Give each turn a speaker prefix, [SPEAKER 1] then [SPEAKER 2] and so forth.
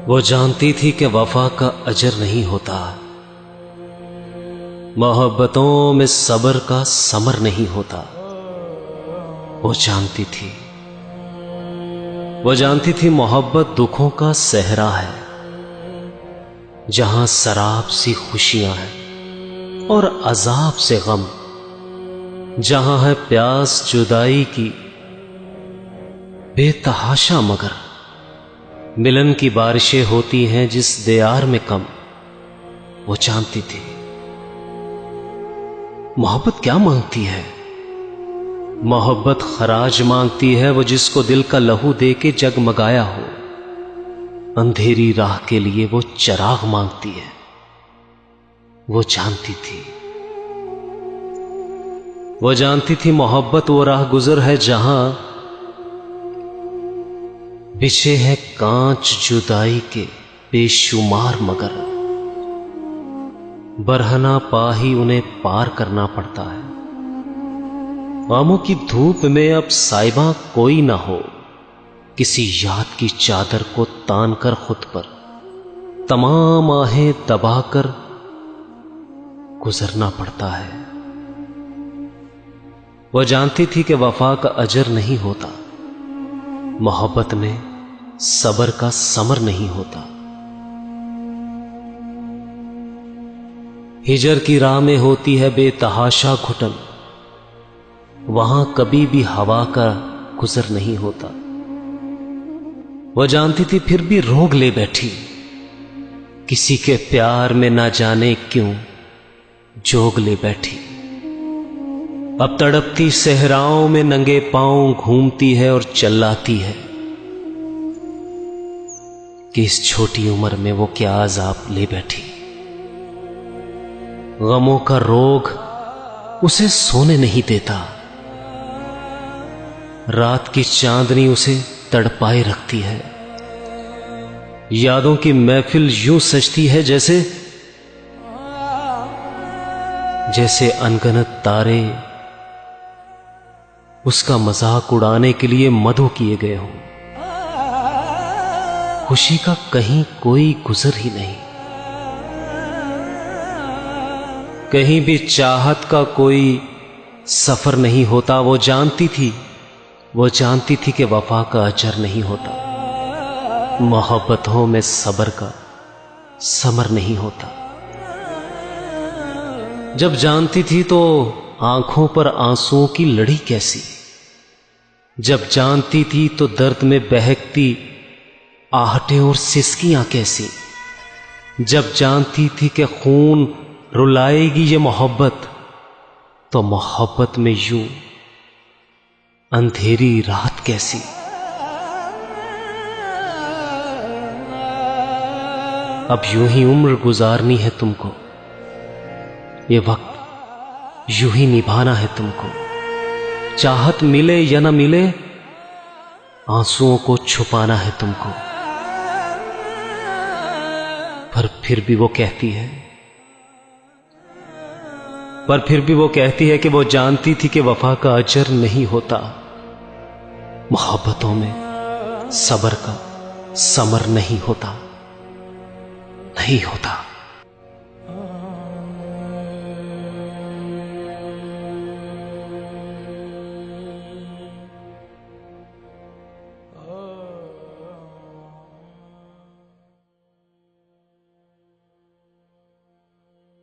[SPEAKER 1] वो जानती थी कि वफा का अजर नहीं होता, मोहब्बतों में सब्र का समर नहीं होता। वो जानती थी मोहब्बत दुखों का सहरा है, जहां शराब सी खुशियां हैं और अजाब से गम, जहां है प्यास जुदाई की बेतहाशा, मगर मिलन की बारिशें होती हैं जिस दियार में कम। वो जानती थी मोहब्बत क्या मांगती है। मोहब्बत खराज मांगती है, वो जिसको दिल का लहू दे के जगमगाया हो। अंधेरी राह के लिए वो चिराग मांगती है। वो जानती थी मोहब्बत वो राह गुजर है जहां बिछे हैं कांच जुदाई के बेशुमार, मगर बरहना पा ही उन्हें पार करना पड़ता है। आमों की धूप में अब साइबा कोई ना हो, किसी याद की चादर को तान कर खुद पर तमाम आहें दबाकर गुजरना पड़ता है। वह जानती थी कि वफा का अजर नहीं होता, मोहब्बत में सब्र का समर नहीं होता। हिजर की राह में होती है बेतहाशा घुटन, वहां कभी भी हवा का गुजर नहीं होता। वह जानती थी फिर भी रोग ले बैठी, किसी के प्यार में ना जाने क्यों जोग ले बैठी। अब तड़पती सहराओं में नंगे पांव घूमती है और चिल्लाती है कि इस छोटी उम्र में वो क्या अजाब ले बैठी। गमों का रोग उसे सोने नहीं देता, रात की चांदनी उसे तड़पाए रखती है। यादों की महफिल यूं सजती है जैसे अनगिनत तारे उसका मजाक उड़ाने के लिए मदो किए गए हों। खुशी का कहीं कोई गुजर ही नहीं, कहीं भी चाहत का कोई सफर नहीं होता। वो जानती थी कि वफा का अजर नहीं होता, मोहब्बतों में सब्र का समर नहीं होता। जब जानती थी तो आंखों पर आंसुओं की लड़ी कैसी, जब जानती थी तो दर्द में बहकती आहटें और सिसकियां कैसी। जब जानती थी कि खून रुलाएगी ये मोहब्बत, तो मोहब्बत में यूं अंधेरी रात कैसी। अब यूं ही उम्र गुजारनी है तुमको, ये वक्त यूं ही निभाना है तुमको। चाहत मिले या ना मिले, आंसुओं को छुपाना है तुमको। पर फिर भी वो कहती है कि वो जानती थी कि वफा का अजर नहीं होता, मोहब्बतों में सब्र का समर नहीं होता।